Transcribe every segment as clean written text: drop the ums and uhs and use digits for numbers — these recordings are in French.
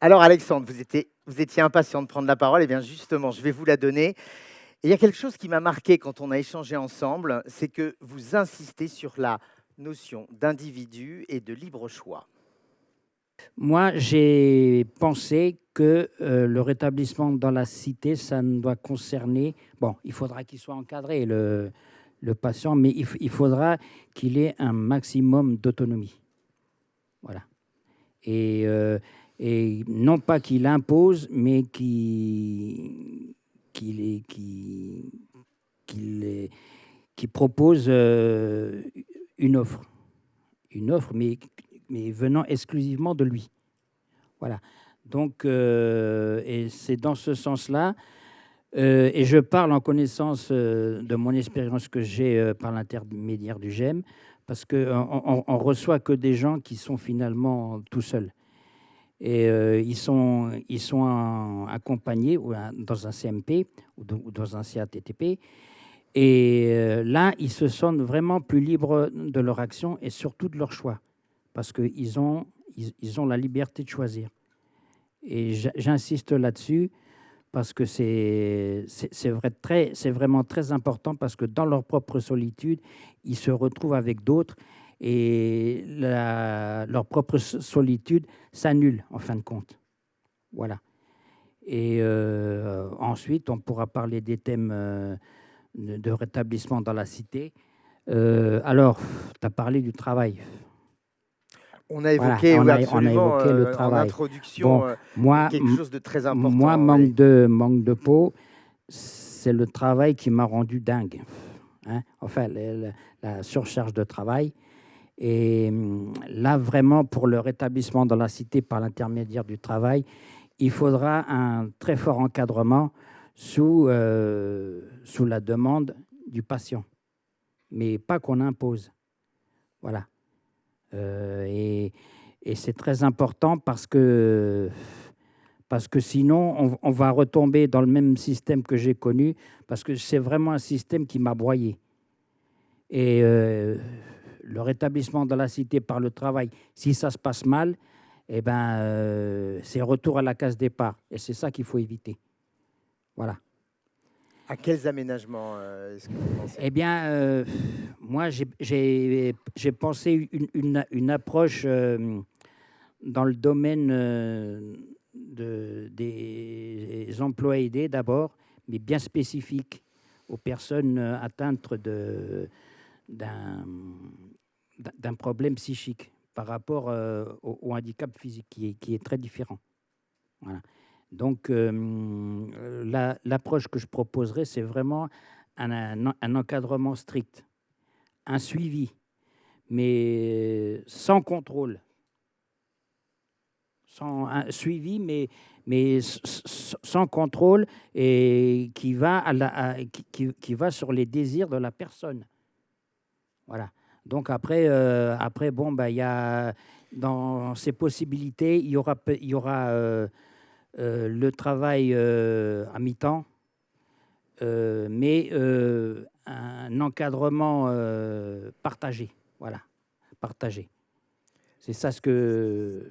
Alors Alexandre, vous étiez impatient de prendre la parole, et bien justement, je vais vous la donner. Et il y a quelque chose qui m'a marqué quand on a échangé ensemble, c'est que vous insistez sur la notion d'individu et de libre choix. Moi, j'ai pensé que le rétablissement dans la cité, ça ne doit concerner... Bon, il faudra qu'il soit encadré, le patient, mais il faudra qu'il ait un maximum d'autonomie. Voilà. Et, euh, et non pas qu'il impose, mais qu'il est- qu'il- qu'il est- qu'il propose une offre. Une offre, mais venant exclusivement de lui. Voilà. Donc, et c'est dans ce sens-là, et je parle en connaissance de mon expérience que j'ai par l'intermédiaire du GEM, parce qu'on reçoit que des gens qui sont finalement tout seuls. Et ils sont accompagnés dans un CMP ou dans un CATTP. Et là, ils se sentent vraiment plus libres de leur action et surtout de leur choix, parce qu'ils ont la liberté de choisir. Et j'insiste là-dessus parce que c'est vraiment très important, parce que dans leur propre solitude, ils se retrouvent avec d'autres et leur propre solitude s'annule en fin de compte. Voilà. Et ensuite, on pourra parler des thèmes de rétablissement dans la cité. Alors, tu as parlé du travail. On a Voilà, évoqué, oui, on a absolument, évoqué le en travail. Bon, introduction, moi, quelque chose de très moi important. Oui. manque de peau, c'est le travail qui m'a rendu dingue. Hein. Enfin, la surcharge de travail. Et là, vraiment, pour le rétablissement dans la cité par l'intermédiaire du travail, il faudra un très fort encadrement sous la demande du patient, mais pas qu'on impose. Voilà. Et c'est très important parce que sinon, on va retomber dans le même système que j'ai connu, parce que c'est vraiment un système qui m'a broyé. Et le rétablissement de la cité par le travail, si ça se passe mal, eh ben, c'est retour à la case départ. Et c'est ça qu'il faut éviter. Voilà. À quels aménagements est-ce que vous pensez? Eh bien, moi, j'ai pensé une approche dans le domaine des emplois aidés d'abord, mais bien spécifique aux personnes atteintes d'un d'un problème psychique par rapport au handicap physique qui est très différent. Voilà. Donc, l'approche que je proposerais, c'est vraiment un encadrement strict, un suivi, mais sans contrôle. Un suivi, mais sans contrôle, et qui va, qui va sur les désirs de la personne. Voilà. Donc après bon, bah, il y a, dans ces possibilités, il y aura le travail à mi-temps, mais un encadrement partagé. Voilà, partagé. C'est ça ce que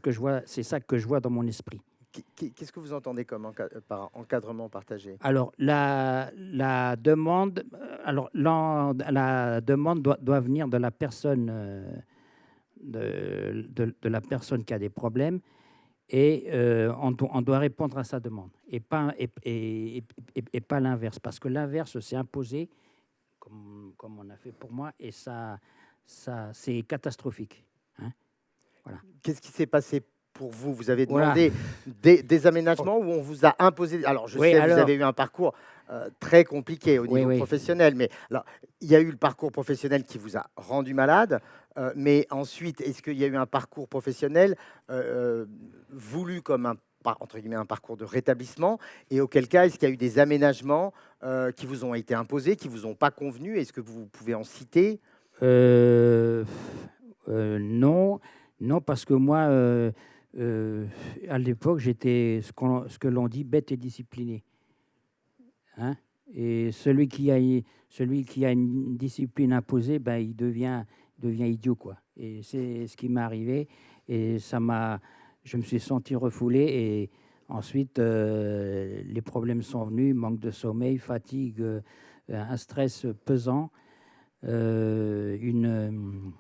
je vois, c'est ça que je vois dans mon esprit. Qu'est-ce que vous entendez comme par encadrement partagé? Alors la demande, la demande doit venir de la personne, de la personne qui a des problèmes, et on doit répondre à sa demande, et pas l'inverse, parce que l'inverse c'est imposé, comme on a fait pour moi, et ça c'est catastrophique. Hein. Voilà. Qu'est-ce qui s'est passé pour vous? Vous avez Voilà. demandé des aménagements ou on vous a imposé? Alors, je Oui, sais, vous alors, avez eu un parcours très compliqué au oui, niveau oui. professionnel, mais alors, il y a eu le parcours professionnel qui vous a rendu malade, mais ensuite, est-ce qu'il y a eu un parcours professionnel voulu comme entre guillemets, un parcours de rétablissement? Et auquel cas, est-ce qu'il y a eu des aménagements qui vous ont été imposés, qui vous ont pas convenu? Est-ce que vous pouvez en citer? Euh, non, non, parce que moi, à l'époque, j'étais ce que l'on dit bête et discipliné. Hein. Et celui qui a une discipline imposée, ben, il devient idiot, quoi. Et c'est ce qui m'est arrivé. Et ça m'a, je me suis senti refoulé et ensuite, les problèmes sont venus, manque de sommeil, fatigue, un stress pesant, une,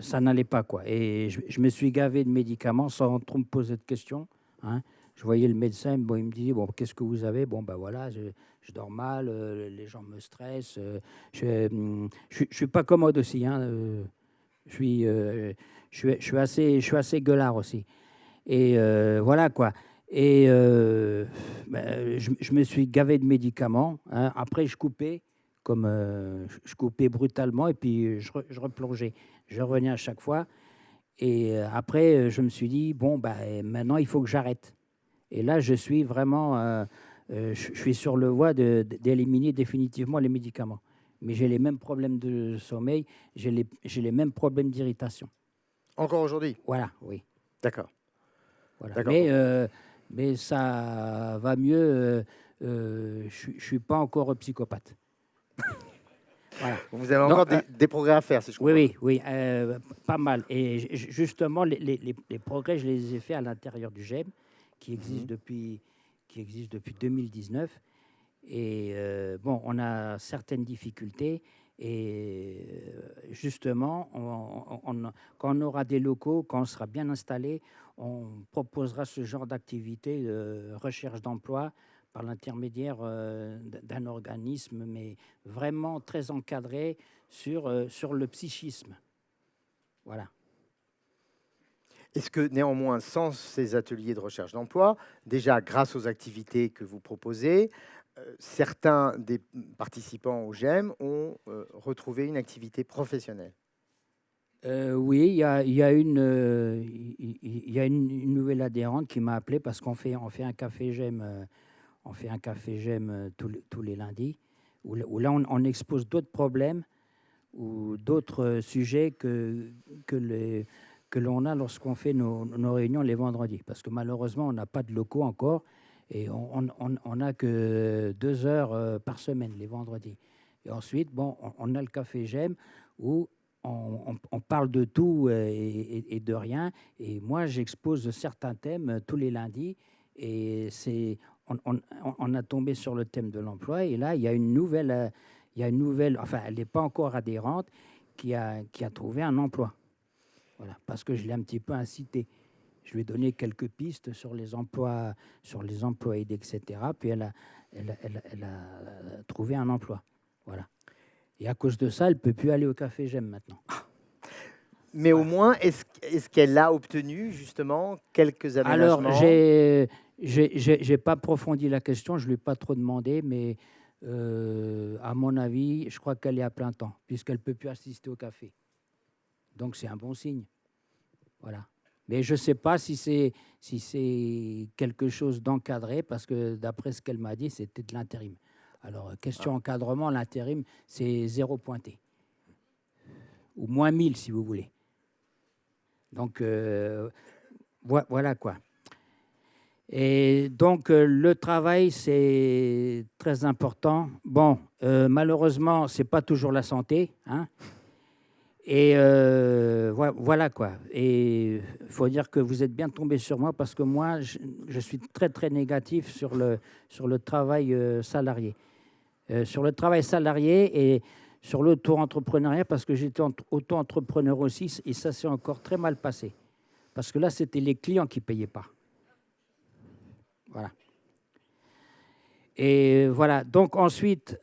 ça n'allait pas, quoi. Et je me suis gavé de médicaments sans trop me poser de questions, hein. Je voyais le médecin, bon, il me disait, bon, qu'est-ce que vous avez? Bon, ben voilà, je dors mal, les gens me stressent, je suis pas commode aussi, hein, je suis, je suis assez gueulard aussi. Et voilà, quoi. Et ben, je me suis gavé de médicaments, hein. Après, je coupais, comme je coupais brutalement, et puis je replongeais. Je revenais à chaque fois. Et après, je me suis dit, bon, bah, maintenant, il faut que j'arrête. Et là, je suis vraiment, je suis sur le voie d'éliminer définitivement les médicaments. Mais j'ai les mêmes problèmes de sommeil, j'ai les mêmes problèmes d'irritation. Encore aujourd'hui? Voilà, oui. D'accord. Voilà. D'accord. Mais ça va mieux. Je ne suis pas encore psychopathe. Voilà. Vous avez Donc, encore des progrès à faire, si je oui, comprends bien. oui, oui, pas mal. Et justement, les progrès, je les ai faits à l'intérieur du GEM, qui existe Mhm. qui existe depuis 2019. Et bon, on a certaines difficultés. Et justement, quand on aura des locaux, quand on sera bien installé, on proposera ce genre d'activité de recherche d'emploi par l'intermédiaire d'un organisme, mais vraiment très encadré sur le psychisme. Voilà. Est-ce que néanmoins, sans ces ateliers de recherche d'emploi, déjà grâce aux activités que vous proposez, certains des participants au GEM ont retrouvé une activité professionnelle? Oui, il y a il y a une nouvelle adhérente qui m'a appelé parce on fait un café GEM, on fait un café GEM tous les lundis, où là on expose d'autres problèmes ou d'autres sujets que l'on a lorsqu'on fait nos réunions les vendredis. Parce que malheureusement, on n'a pas de locaux encore et on n'a que 2 heures par semaine les vendredis. Et ensuite, bon, on a le café GEM où on parle de tout et de rien. Et moi, j'expose certains thèmes tous les lundis. Et on a tombé sur le thème de l'emploi. Et là, il y a une nouvelle, enfin, elle n'est pas encore adhérente, qui a trouvé un emploi. Voilà, parce que je l'ai un petit peu incité. Je lui ai donné quelques pistes sur les emplois aidés, etc. Puis elle a trouvé un emploi. Voilà. Et à cause de ça, elle ne peut plus aller au café J'aime maintenant. Mais au Voilà. moins, est-ce qu'elle a obtenu justement quelques Alors, aménagements? j'ai pas approfondi la question, je ne lui ai pas trop demandé, mais à mon avis, je crois qu'elle est à plein temps, puisqu'elle ne peut plus assister au café. Donc, c'est un bon signe. Voilà. Mais je ne sais pas si c'est quelque chose d'encadré, parce que d'après ce qu'elle m'a dit, c'était de l'intérim. Alors, Ah. question encadrement, l'intérim, c'est 0 pointé. Ou moins 1000, si vous voulez. Donc, voilà quoi. Et donc, le travail, c'est très important. Bon, malheureusement, ce n'est pas toujours la santé, hein. Et voilà quoi. Et il faut dire que vous êtes bien tombé sur moi parce que moi, je suis très très négatif sur le travail salarié. Sur le travail salarié et sur l'auto-entrepreneuriat parce que j'étais auto-entrepreneur aussi et ça s'est encore très mal passé. Parce que là, c'était les clients qui ne payaient pas. Voilà. Et voilà. Donc ensuite,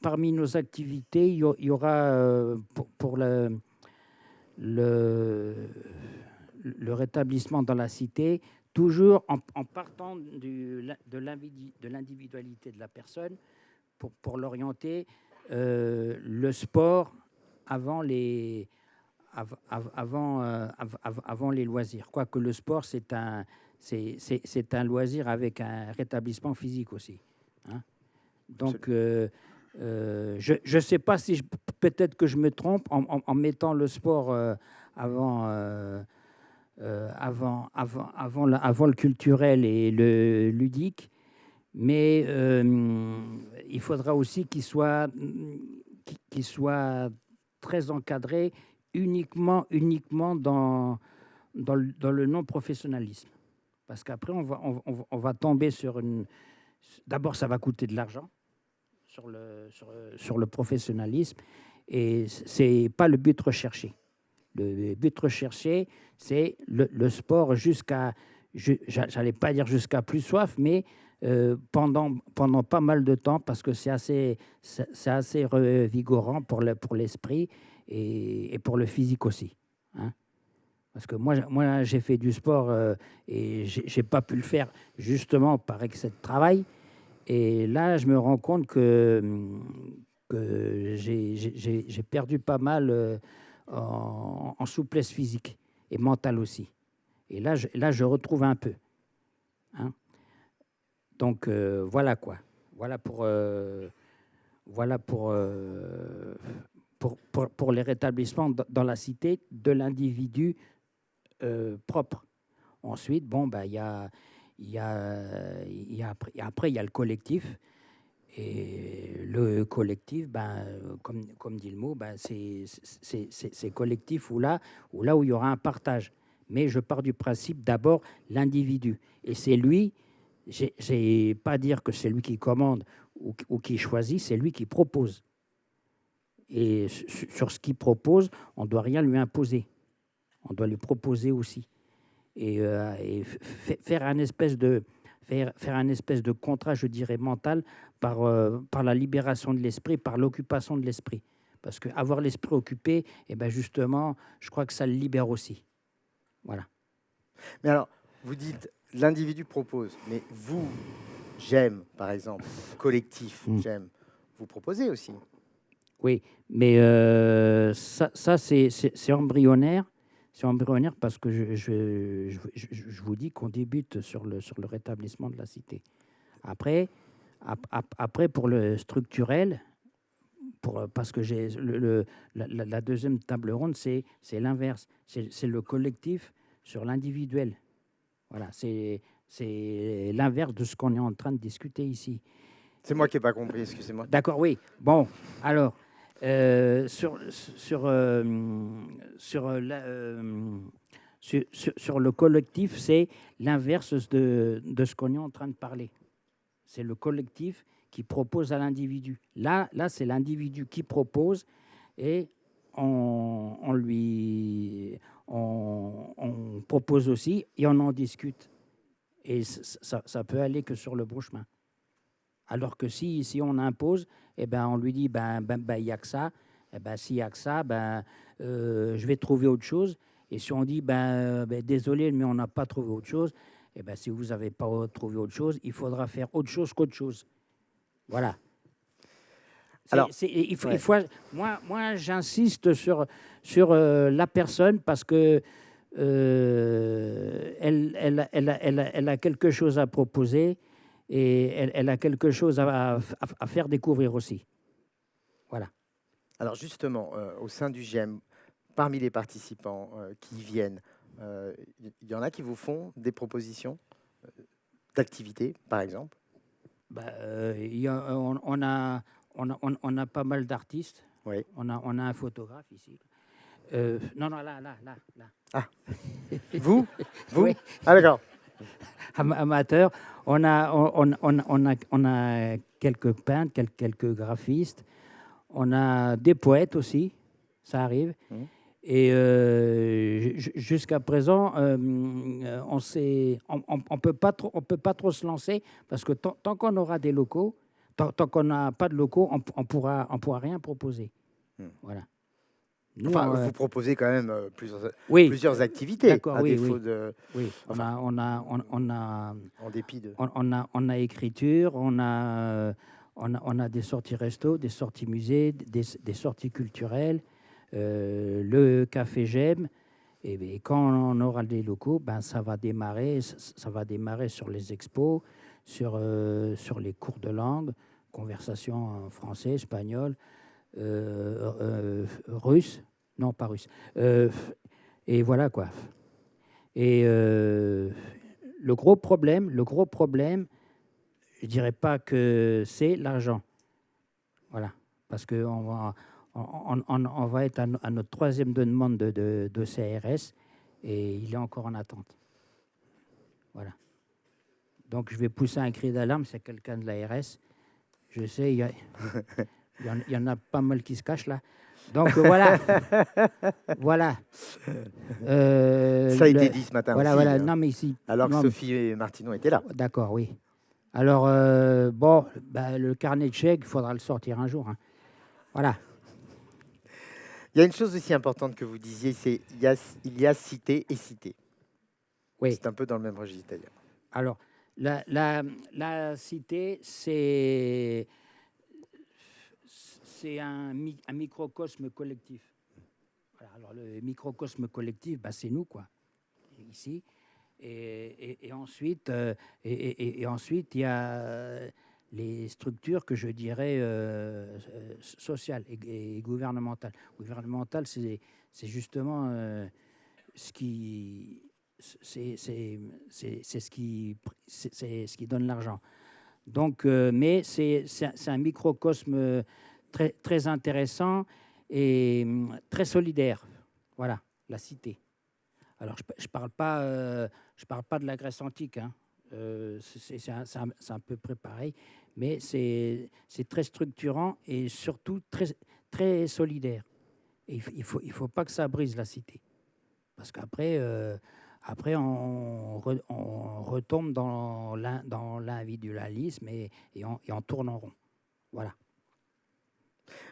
parmi nos activités, il y aura pour le, le rétablissement dans la cité, toujours en partant de l'individualité de la personne pour l'orienter, le sport avant avant les loisirs. Quoique le sport, c'est un loisir avec un rétablissement physique aussi, hein. Donc, je ne sais pas si peut-être que je me trompe en mettant le sport avant le culturel et le ludique, mais il faudra aussi qu'il soit très encadré uniquement dans le non-professionnalisme. Parce qu'après, on va tomber sur une... D'abord, ça va coûter de l'argent sur le professionnalisme. Et ce n'est pas le but recherché. Le but recherché, c'est le sport jusqu'à, j'allais pas dire jusqu'à plus soif, mais pendant pas mal de temps, parce que c'est assez revigorant pour l'esprit et pour le physique aussi. Hein. Parce que moi j'ai fait du sport et j'ai pas pu le faire justement par excès de travail. Et là, je me rends compte que j'ai perdu pas mal en souplesse physique et mentale aussi. Et là, je retrouve un peu. Hein. Donc, voilà quoi. Voilà pour les rétablissements dans la cité de l'individu propre. Ensuite, bon, bah, après, il y a le collectif. Et le collectif, ben, comme dit le mot, ben, c'est collectif où il y aura un partage. Mais je pars du principe d'abord l'individu. Et c'est lui, j'ai pas à dire que c'est lui qui commande ou qui choisit, c'est lui qui propose. Et sur ce qu'il propose, on ne doit rien lui imposer. On doit lui proposer aussi. Et faire un espèce de contrat, je dirais, mental par la libération de l'esprit, par l'occupation de l'esprit. Parce qu'avoir l'esprit occupé, eh ben justement, je crois que ça le libère aussi. Voilà. Mais alors, vous dites, l'individu propose, mais vous, j'aime, par exemple, collectif, j'aime, vous proposez aussi. Oui, mais ça c'est embryonnaire. C'est embryonnaire parce que je vous dis qu'on débute sur le rétablissement de la cité. Après, pour le structurel, parce que j'ai la deuxième table ronde, c'est l'inverse. C'est le collectif sur l'individuel. Voilà, c'est l'inverse de ce qu'on est en train de discuter ici. C'est moi qui n'ai pas compris, excusez-moi. D'accord, oui. Bon, alors, sur le collectif, c'est l'inverse de ce qu'on est en train de parler. C'est le collectif qui propose à l'individu. Là c'est l'individu qui propose et on propose aussi et on en discute. Et ça peut aller que sur le bon chemin. Alors que si on impose, eh ben, on lui dit, il n'y a que ça. Eh ben, s'il n'y a que ça, je vais trouver autre chose. Et si on dit, désolé, mais on n'a pas trouvé autre chose, eh ben, si vous n'avez pas trouvé autre chose, il faudra faire autre chose qu'autre chose. Voilà. Alors, moi, j'insiste sur la personne parce que elle a quelque chose à proposer et elle a quelque chose à faire découvrir aussi. Voilà. Alors justement, au sein du GEM, parmi les participants qui viennent, il y en a qui vous font des propositions d'activités, par exemple? On a pas mal d'artistes. Oui. On a un photographe ici. Non, là. Ah, vous Oui. Ah, d'accord. Amateur. On a quelques peintres, quelques graphistes. On a des poètes aussi, ça arrive. Et jusqu'à présent, on peut pas trop se lancer parce que tant qu'on aura des locaux, tant qu'on n'a pas de locaux, on pourra rien proposer. Voilà. Nous, vous proposez quand même plusieurs activités, à défaut de... Oui, on a en dépit de... On a écriture, on a des sorties resto, des sorties musées, des sorties culturelles, le café GEM. Et quand on aura des locaux, ça va démarrer sur les expos, sur les cours de langue, conversation en français, espagnol, russe, non pas russe. Et voilà quoi. Et le gros problème, je dirais pas que c'est l'argent. Voilà, parce que On va être à notre troisième demande de CRS et il est encore en attente. Voilà. Donc, je vais pousser un cri d'alarme, c'est quelqu'un de l'ARS. Je sais, il y en a pas mal qui se cachent là. Donc, voilà. Voilà. Ça a été dit ce matin voilà, aussi. Voilà. Non, mais ici. Alors que Non, Sophie Martineau était là. d'accord, oui. Alors, bon, le carnet de chèques, il faudra le sortir un jour. Hein. Voilà. Il y a une chose aussi importante que vous disiez, c'est il y a cité et cité. Oui. C'est un peu dans le même registre d'ailleurs. Alors, la cité, c'est un microcosme collectif. Voilà, alors, le microcosme collectif, c'est nous, quoi, ici. Et ensuite, ensuite, il y a les structures que je dirais sociales et gouvernementales. Gouvernementales, c'est justement ce qui c'est ce qui donne l'argent. Donc, mais c'est un microcosme très, très intéressant et très solidaire. Voilà, la cité. Alors, je parle pas de la Grèce antique. Hein. C'est un peu près pareil, mais c'est très structurant et surtout très, très solidaire. Et il faut pas que ça brise la cité. Parce qu'après, après on retombe dans l'individualisme et on tourne en rond. Voilà.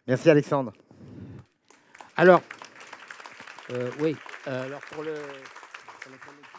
Merci Alexandre. Alors, oui, alors pour le collectif.